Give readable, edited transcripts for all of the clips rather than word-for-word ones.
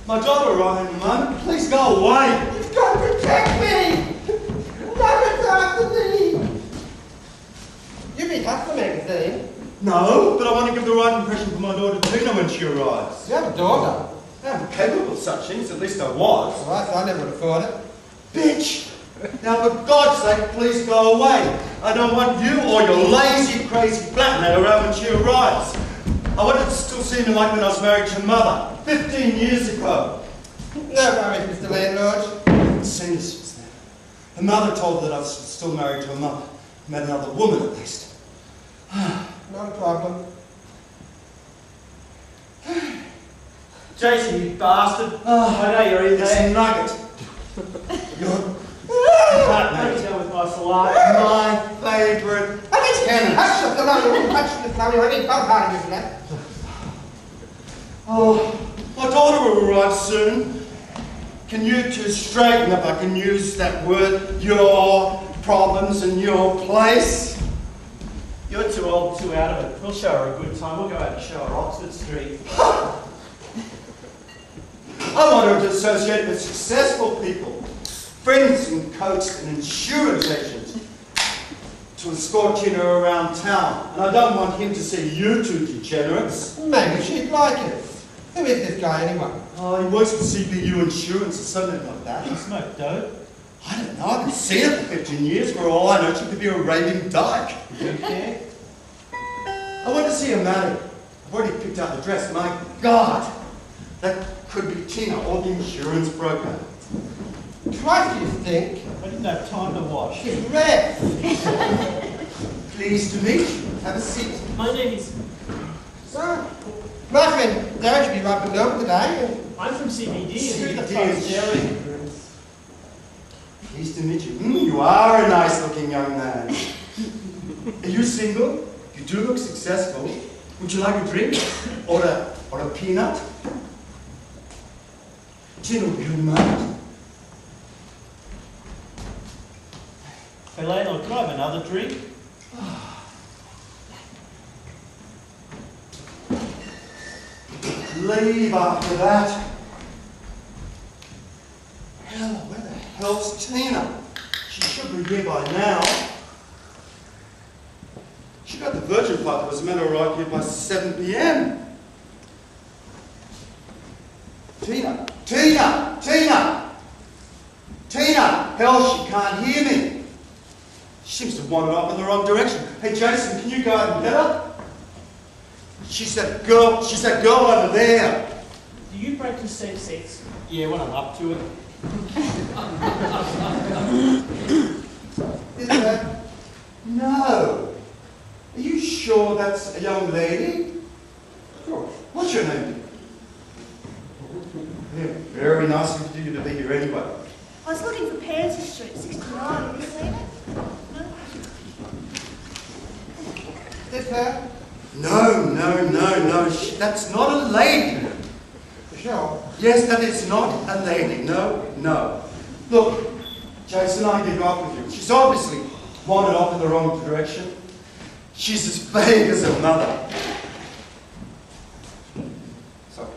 My job arrived in a moment. Please go away. You've got to protect me. Nothing's after me. You've been at the magazine. No, but I want to give the right impression for my daughter Tina when she arrives. You have a daughter. I'm capable of such things, at least I was. All right, I never would afford it. Bitch! Now, for God's sake, please go away. I don't want you or your lazy, crazy flatmate around when she arrives. I want her to still see me like when I was married to Mother, 15 years ago. No worries, Mr. Landlord. As soon as she was there, her mother told her that I was still married to her mother. Met another woman, at least. Not a problem. Jason, you bastard. I know you're in It's there. a nugget. Your How flatmate. you go with my salami? My favourite tenant. Hush up the money, hush the money, I need bum party, isn't it? Oh, my daughter will arrive soon. Can you two straighten, if I can use that word, your problems in your place? You're too old, too out of it. We'll show her a good time. We'll go out and show her Oxford Street. I want her to associate with successful people, friends in coats and insurance agents, to escort Tina around town. And I don't want him to see you two degenerates. Maybe she'd like it. Who is this guy anyway? Oh, he works for CPU Insurance or something like that. You smoke dope? I don't know, I haven't seen her for 15 years. For all I know, she could be a raving dyke. You care? I want to see her married. I've already picked out the dress. My God! That could be Tina or the insurance broker. Twice you think. I didn't have time to wash. She's red. Pleased to meet you. Have a seat. My name is... So, my friend Darren should be right below today. I'm from CBD. CBD Who the fuck's is Jerry? Pleased to meet you. You are a nice-looking young man. Are you single? You do look successful. Would you like a drink? Or a peanut? Tina, would you mind? Hey, landlord, could I have another drink? Leave after that. Hell, where the hell's Tina? She should be here by now. She got the Virgin Flight that was meant to arrive here by 7 p.m. Tina! Tina! Tina! Tina! Hell, she can't hear me. She seems to have wandered off in the wrong direction. Hey, Jason, can you go out and get her? She's that girl over there. Do you practice safe sex? Yeah, when I'm up to it. Is that? No. Are you sure that's a young lady? Sure. What's your name? Yeah, very nice of you to be here anyway. I was looking for Pansy Street 69. Have you seen it? No? Is that? No. That's not a lady. Sure. Yes, that is not a lady. No. Look, Jason, I give up with you. She's obviously wandered off in the wrong direction. She's as vague as her mother. Sorry.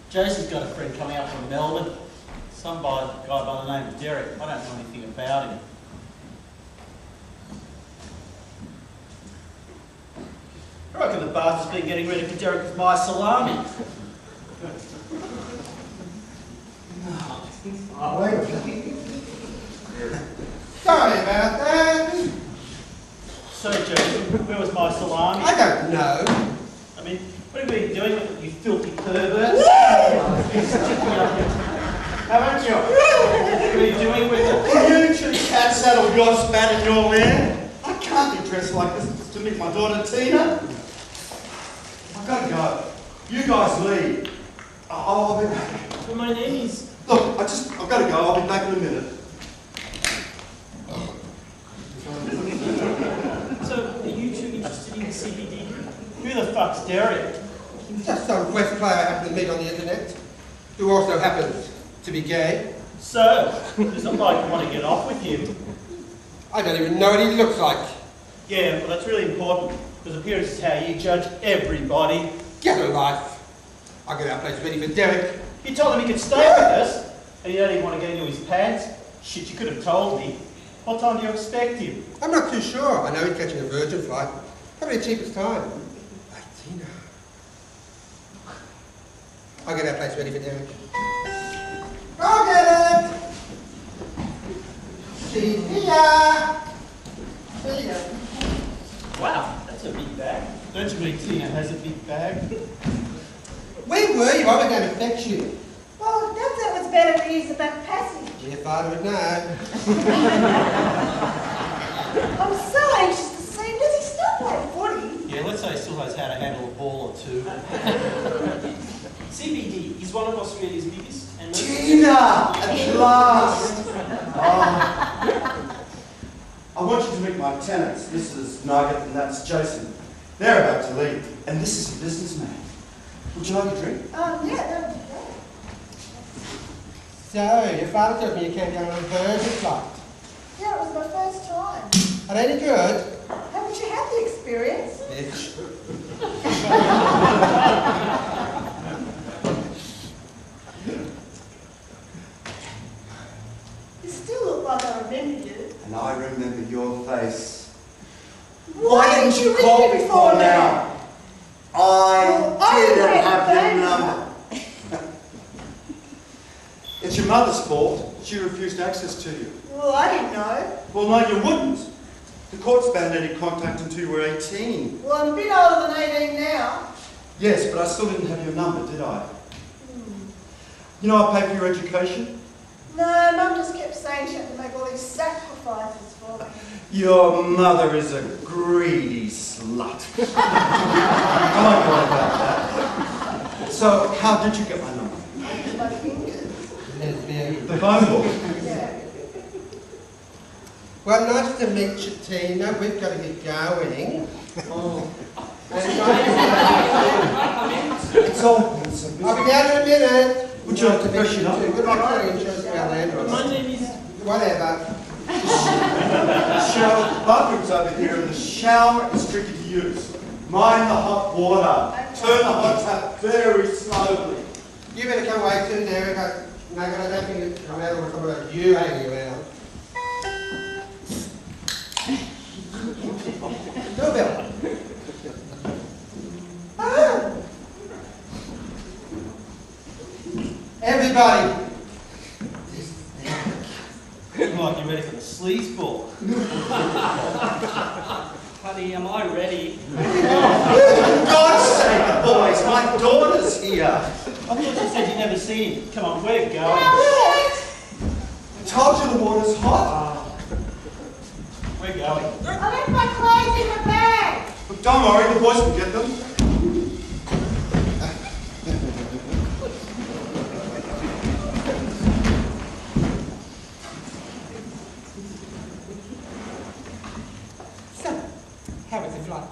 Jason's got a friend coming up from Melbourne. Some guy by the name of Derek. I don't know anything about him. I reckon the bastard's been getting ready for Derek with my salami. Oh, wait a second. Sorry about that. So, Jason, where was my salami? I don't know. I mean, what have you been doing with it, you filthy perverts? Haven't you? What are you doing with it? You two cat saddle your spat in your man. I can't be dressed like this to meet my daughter Tina. I've got to go. You guys leave. I'll be back. Well, my name is... Look, I've got to go. I'll be back in a minute. So, are you two interested in CBD? Who the fuck's Derek? Just some West player I happen to meet on the internet, who also happens to be gay. So, does it like want to get off with him? I don't even know what he looks like. Yeah, well that's really important, because appearance is how you judge everybody. Get a life. I'll get our place ready for Derek. You told him he could stay with us, and you don't even want to get into his pants? Shit, you could have told me. What time do you expect him? I'm not too sure. I know he's catching a Virgin flight. Probably the cheapest time. Like Tina. I'll get our place ready for Derek. Go get it! She's here! Tina. Wow, that's a big bag. Don't you mean Tina has a big bag? Where were you? I was going to fetch you. Well, Dad said it was better to use the back passage. Your father would know. I'm so anxious to see him. Does he still play footy? Yeah, let's say he still knows how to handle a ball or two. CBD is one of Australia's biggest and most... Tina! At last! I want you to meet my tenants. This is Nugget and that's Jason. They're about to leave. And this is a businessman. Would you like a drink? Yeah, that would be great. So, your father told me you came down on a Virgin flight. Yeah, it was my first time. Are they any good? Haven't you had the experience? Bitch. You still look like I remember you. And I remember your face. Why didn't you ring me before now? I didn't read have the your phone number. It's your mother's fault. She refused access to you. Well, I didn't know. Well, no, you wouldn't. The court's banned any contact until you were 18. Well, I'm a bit older than 18 now. Yes, but I still didn't have your number, did I? You know I paid for your education? No, Mum just kept saying she had to make all these sacrifices for me. Your mother is a greedy slut. I won't worry about that. So, how did you get my number? My fingers. Lesbian. The phone book. Yeah. Well, nice to meet you, Tina. We've got to get going. Oh. It's all so I'll be down in a minute. Would you like to freshen up? Good luck trying to insurance our land. My name is... Whatever. The shower, bathroom's over here, and the shower is tricky to use. Mind the hot water. Turn the hot tap very slowly. You better come away too, Derek. I don't think it's come out or something about you hanging around. Doorbell. Everybody. Like you're ready for the sleaze ball. Honey, am I ready? For God's sake, boys, my daughter's here. I thought you said you'd never seen him. Come on, we're going. I told you the water's hot. We're going. I left my clothes in the bag. But don't worry, the boys will get them. So, how was the flight?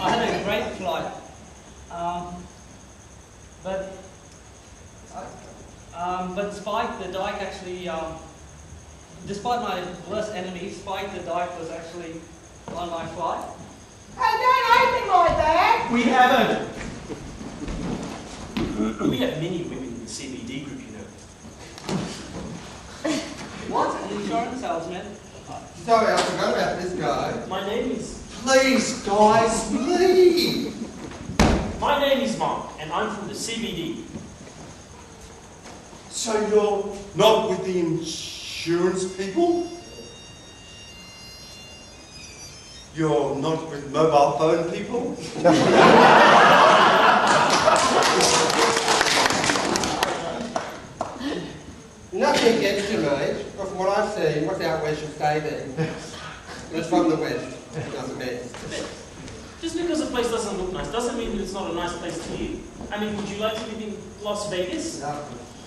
I had a great flight. But Spike the Dyke actually, despite my worst enemy, Spike the Dyke was actually on my flight. Hey, don't open my bag. We haven't. We have many women in the CBD group, you know. What? An insurance salesman? Sorry, I forgot about this guy. My name is... Please, guys, please. My name is Mark, and I'm from the CBD. So you're not with the insurance people? You're not with mobile phone people? Nothing against you, mate. But from what I've seen, what's out west should stay there. It's from the west. It doesn't matter. Just because a place doesn't look nice doesn't mean that it's not a nice place to live. I mean, would you like to live in Las Vegas?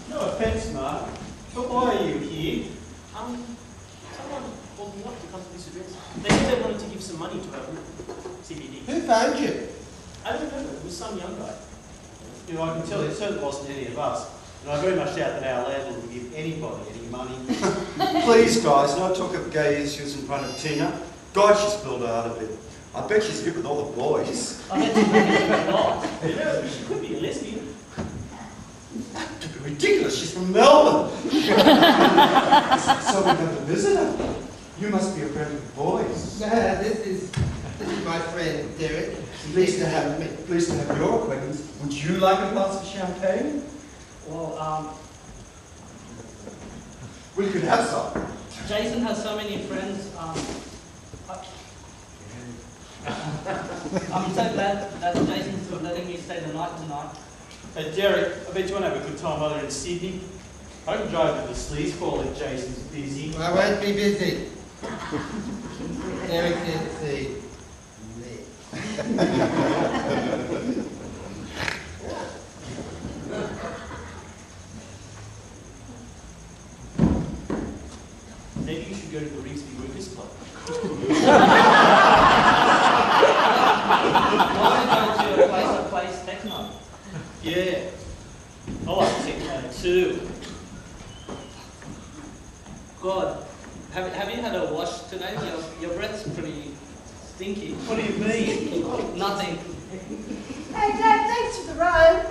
No offense, Mark, but why are you here? Someone called me up to come to this address. They said they wanted to give some money to our group, CBD. Who phoned you? I don't know, it was some young guy. You know, I can tell it certainly wasn't any of us. And I very much doubt that our landlord would give anybody any money. Please, guys, no talk of gay issues in front of Tina. God, she's spilled out of it. I bet she's good with all the boys. I bet you think it's a lot. You know, she could be a lesbian. To be ridiculous, she's from Melbourne. So we have a visitor. You must be a friend of the boys. This is my friend, Derek. Pleased to have your acquaintance. Would you like a glass of champagne? Well, We could have some. Jason has so many friends. I'm so glad that Jason's letting me stay the night tonight. Hey, Derek, I bet you won't have a good time while you're in Sydney. I can drive to the sleaze ball if Jason's busy. I won't be busy. Derek didn't see me. Maybe you should go to the Reevesby Workers Club. Why don't you place techno? Yeah. I like techno too. God, have you had a wash today? Your breath's pretty stinky. What do you mean? Nothing. Hey, Dad, thanks for the ride.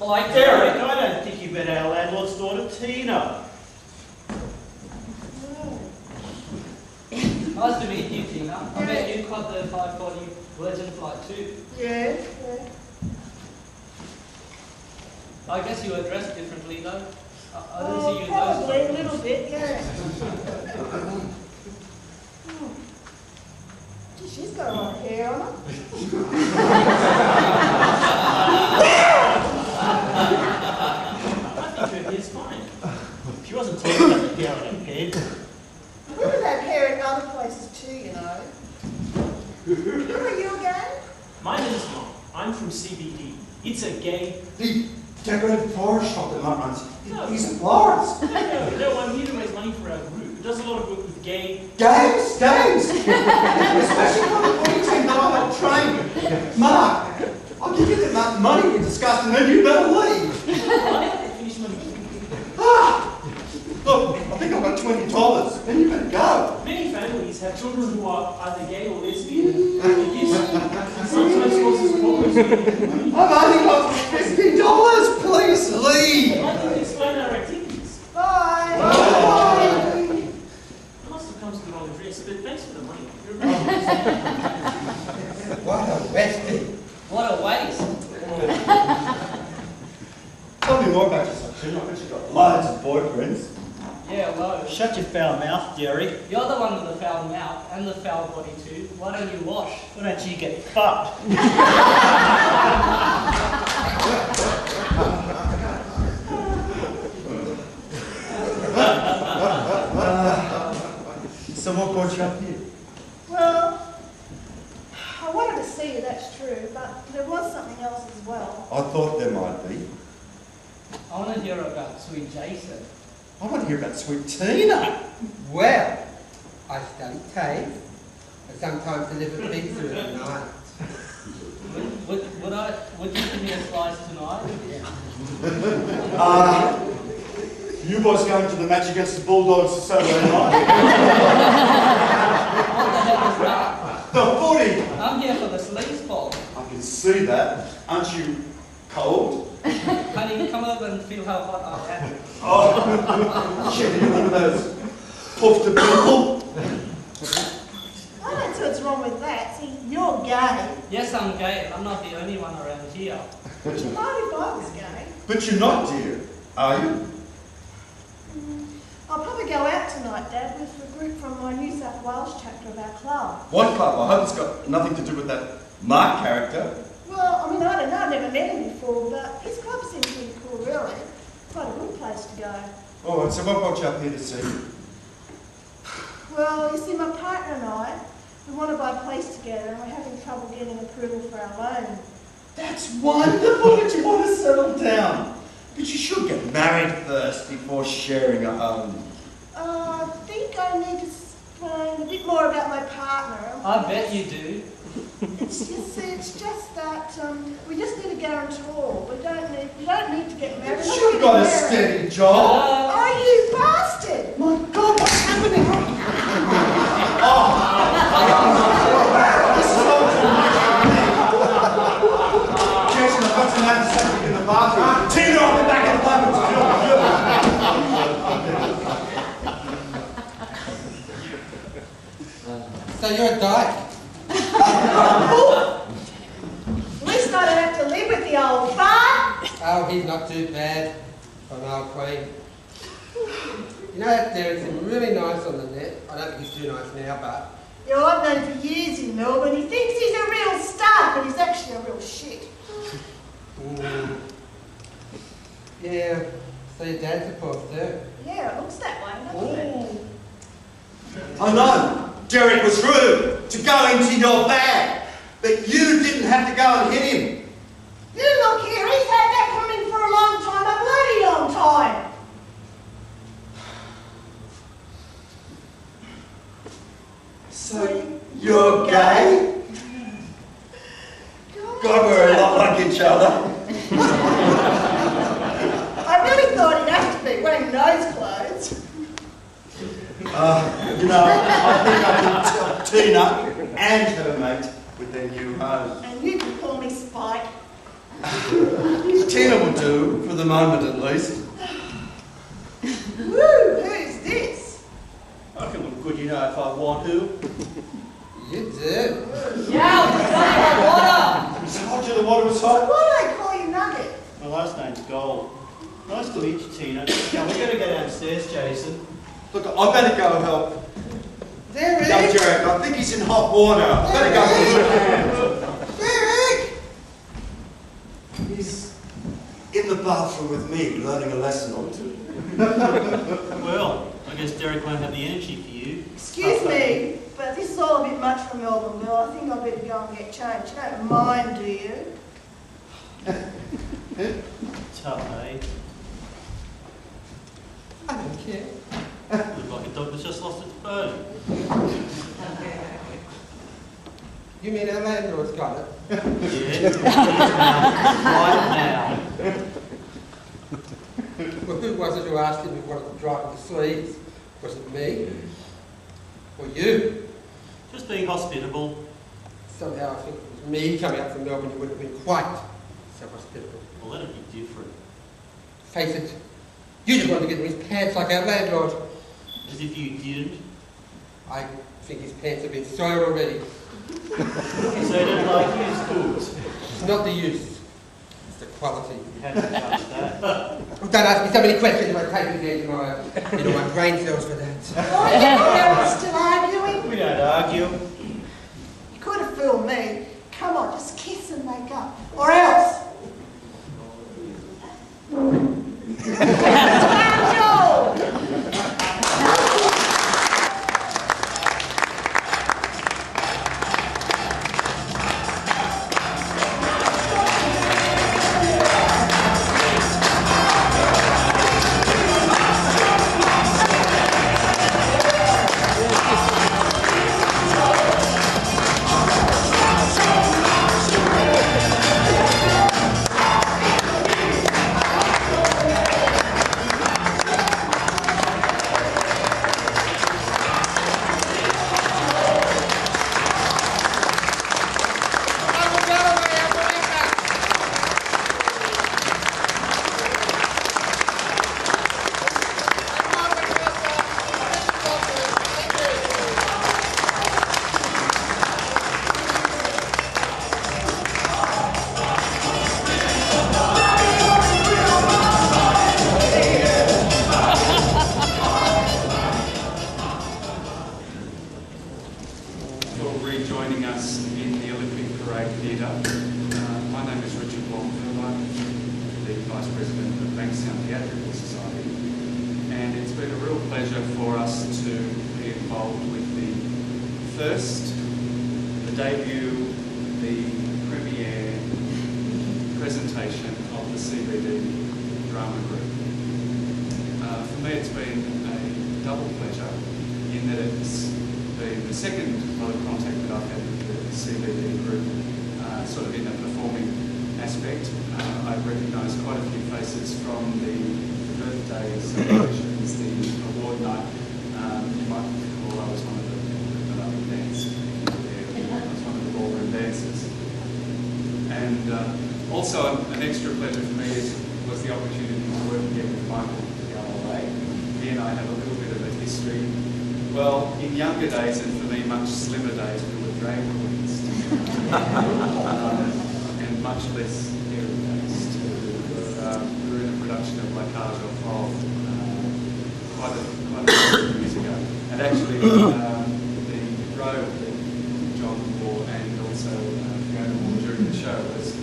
Like Derek, I don't think you met our landlord's daughter, Tina. Nice to meet you, Tina. I bet you caught the 540 Virgin flight too. Yeah. I guess you were dressed differently though. I didn't see you in those Probably a clothes. little bit, yeah. Gee, she's got a lot of hair on her. I think her hair's fine. She wasn't talking about the hair on her head. Women have hair in other places too, you know. Who are you again? My name's Mark. I'm from CBD. It's a gay... The decorated flower shop that Mark runs. These are flowers. No, I'm here to raise money for our group. It does a lot of work with gay... Games! Especially for the footy team that I helped train. Mark, I'll give you that amount of money you're discussing and you better leave. I haven't finished my meeting. Look, I think I've got $20 and you better go. Many families have children who are either gay or lesbian. This sometimes causes problems. I've only got $50. Please leave. I think explain our activities. Bye. Bye. I must have come to the wrong address, but thanks for the money. You're right. What a Westie. What a waste. Tell me more about yourself, Tim. I bet you've got loads of boyfriends. Yeah, low. Shut your foul mouth, Jerry. You're the one with the foul mouth and the foul body too. Why don't you wash? Why don't you get fucked? So what brought you up here? Well, I wanted to see you, that's true, but there was something else as well. I thought there might be. I want to hear about sweet Jason. I want to hear about sweet Tina. Well, I study taste. I sometimes deliver pizza at night. Would you give me a slice tonight? You boys going to the match against the Bulldogs Saturday night? What the hell is that? The footy! I'm here for the sleaze ball. I can see that. Aren't you cold? Honey, come over and feel how hot I am. Oh, shit, are you one of those puffed people? I don't see what's wrong with that. See, you're gay. Yes, I'm gay, and I'm not the only one around here. Would you mind if I was gay? But you're not, dear, are you? I'll probably go out tonight, Dad, with a group from my New South Wales chapter of our club. What club? I hope it's got nothing to do with that Mark character. Well, I mean, I don't know, I've never met him before, but his club seems pretty cool, really. Quite a good place to go. All right, so what brought you up here to see me? Well, you see, my partner and I, we want to buy a place together and we're having trouble getting approval for our loan. That's wonderful that you want to settle down. But you should get married first before sharing a home. I think I need to explain a bit more about my partner. I bet you do. It's just that we just need a guarantor. We don't need to get married. But you've got a steady job. Oh, you bastard! My God, what's happening? This is all too much for me. Jason, I've got some antiseptic in the bathroom. Tina, I'll be back in the bathroom. So you're a dyke? At least I don't have to live with the old fart. Oh, he's not too bad for an old queen. You know that Derek's really nice on the net. I don't think he's too nice now, but... You know, I've known him for years in Melbourne. He thinks he's a real star, but he's actually a real shit. Yeah, so your dad's a poor too. Yeah, it looks that way, doesn't it? I know. Derek was rude to go into your bag, but you didn't have to go and hit him. You look here, he's had that coming for a long time, a bloody long time. So, you're gay? God, we're a lot like each other. I really thought he'd have to be wearing those clothes. You know, I think I can tell Tina and her mate with their new home. And you can call me Spike. Tina will do, for the moment at least. Woo, who's this? I can look good, you know, if I want to. You do? Yeah, it's not water! I told you the water was So hot. why do they call you Nugget? My last name's Gold. Nice to meet you, Tina. Now, we're going to go downstairs, Jason. Look, I better go help. Derek! No, Derek, I think he's in hot water. I better go. Derek! He's in the bathroom with me, learning a lesson or two. Well, I guess Derek won't have the energy for you. Excuse me, but this is all a bit much for Melbourne, Bill. I think I better go and get changed. You don't mind, do you? Tough, eh? I don't care. Look like a dog that's just lost its bone. You mean our landlord's got it? Yeah. Right now. Well, who was it who asked him if he wanted to drive the sleeves? Was it me? Or you? Just being hospitable. Somehow I think it was me coming up from Melbourne, you would have been quite so hospitable. Well, that'd be different. Face it, you just wanted to get in his pants like our landlord. As if you didn't. I think his pants have been soiled already. So you don't like used goods. It's not the use. the quality. How do you judge that? Don't ask me so many questions. I take it into my brain cells for that. Oh, yeah, we're still arguing. We don't argue. You could have fooled me. Come on, just kiss and make up. Or else. Rejoining us in the Olympic Parade Theatre. My name is Richard Longfield. I'm the Vice President of Bankstown Theatrical Society, and it's been a real pleasure for us to be involved with the debut, the premiere presentation of the CBD drama group. For me it's been a double pleasure in that it's been the second lot of contact that I've had with the CBD group, sort of in a performing aspect. I've recognised quite a few faces from the birthday celebrations, the award night. You might recall I was one of the dancers. I was one of the ballroom dancers. And also an extra pleasure for me was the opportunity to work again with Michael Galloway. He and I have a little bit of a history. Well, in younger days, and for me much slimmer days, we were drag queens. And much less hairy-based. We were in a production of La Cage aux Folles quite a few years ago. And actually, the robe that John wore and also Fiona wore during the show was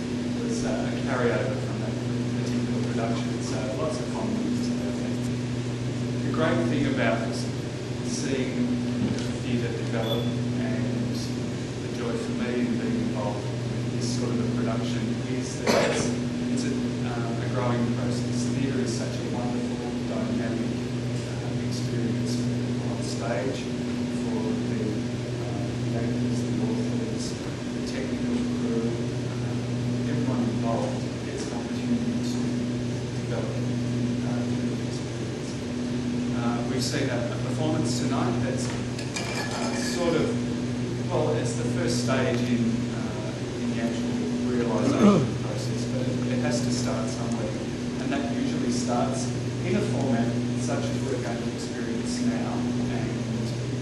a carryover from that particular production. So lots of fond memories about that. The great thing about seeing the theatre develop and the joy for me in being involved with this sort of a production is that it's a growing process. Theatre is such a wonderful, dynamic experience on stage for the actors, the authors, the technical crew, everyone involved gets an opportunity to develop through the experience. We've seen a performance tonight that's sort of, well, it's the first stage in the actual realisation process, but it has to start somewhere, and that usually starts in a format such as we're going to experience now, and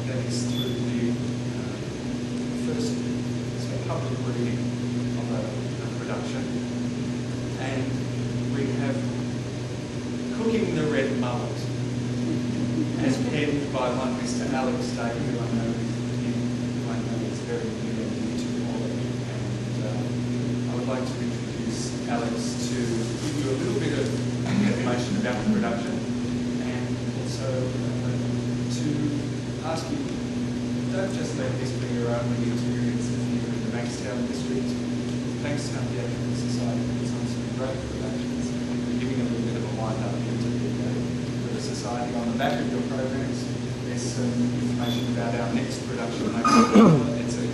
that is through the first public reading of a production, and we have Cooking the Red Mullet, as penned by one Mr. Alex Day, who I know is very near and dear to all of you. And I would like to introduce Alex to give you a little bit of information about the production, and also to ask you, don't just let this be your only experience of theatre in the Bankstown district. Bankstown Theatrical Society puts on some great productions. We're giving a little bit of a wind-up into the society. On the back of your programs, there's some information about our next production. It's a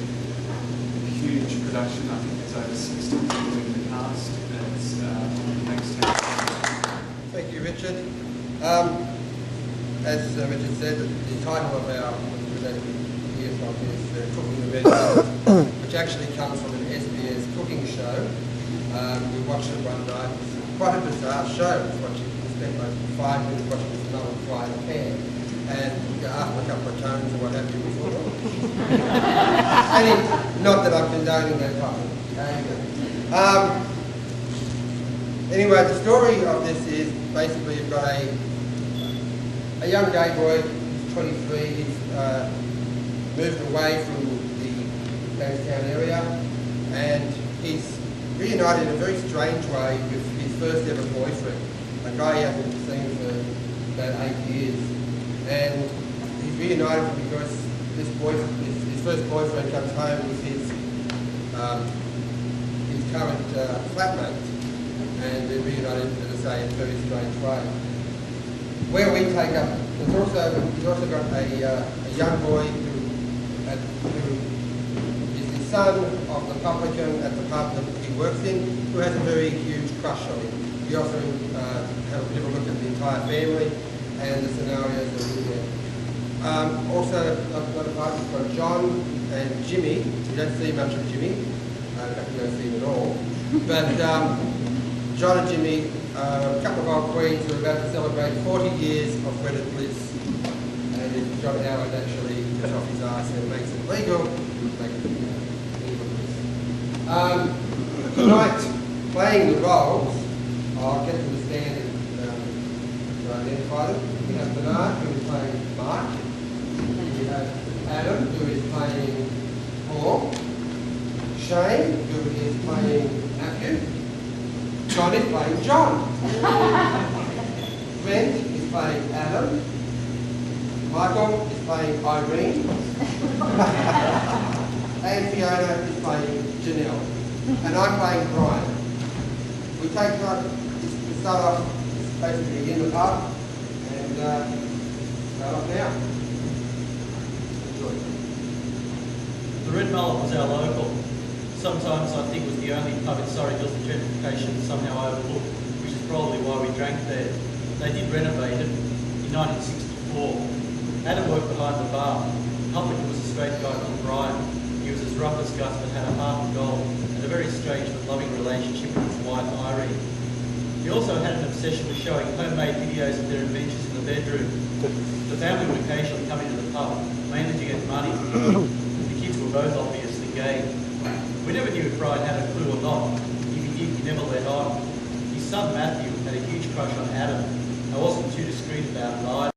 huge production. I think there's over 60 people in the cast. It's on the Bankstown. Thank you, Richard. As Richard said, the title of our presentation here is Cooking the Red Mullet, which actually comes from an SBS cooking show. We watched it one night. It's quite a bizarre show. We spent like 5 minutes watching this mullet fry in a pan, and after a couple of tones and what have you, we thought, not that I'm condoning that type of behaviour. Anyway, the story of this is basically you've got a young gay boy, he's 23, he's moved away from the Bankstown area, and he's reunited in a very strange way with his first ever boyfriend, a guy he hasn't seen for about 8 years. And he's reunited because his first boyfriend comes home with his current flatmate, and they're reunited, as I say, in a very strange way. Where we take up, he's also got a young boy who is the son of the publican at the pub that he works in, who has a very huge crush on him. We also have a little look at the entire family and the scenarios that are in there. Also, I've got a part, we've got John and Jimmy. You don't see much of Jimmy. In fact, you don't see him at all. But John and Jimmy, a couple of old queens who are about to celebrate 40 years of wedded bliss. And if John Howard actually gets off his arse and makes it legal, make it legal. Tonight, playing the roles, I'll get to the stand and identify them. We have Bernard, who is playing Mark. We have Adam, who is playing Paul. Shane, who is playing Matthew. John is playing John. Brent is playing Adam. Michael is playing Irene. And Fiona is playing Janelle. And I'm playing Brian. We take time to start off basically in the pub and start off now. Enjoy. The Red Mullet was our local. Sometimes I think it was the only pub in Surrey built the gentrification somehow overlooked, which is probably why we drank there. They did renovate it in 1964. Adam worked behind the bar. Publican was a straight guy called Brian. He was as rough as Gus but had a heart of gold and a very strange but loving relationship with his wife Irene. He also had an obsession with showing homemade videos of their adventures in the bedroom. The family would occasionally come into the pub, mainly to get money. The kids were both obviously gay. We never knew if Brian had a clue or not. If he did, he never let on. His son Matthew had a huge crush on Adam. I wasn't too discreet about it either.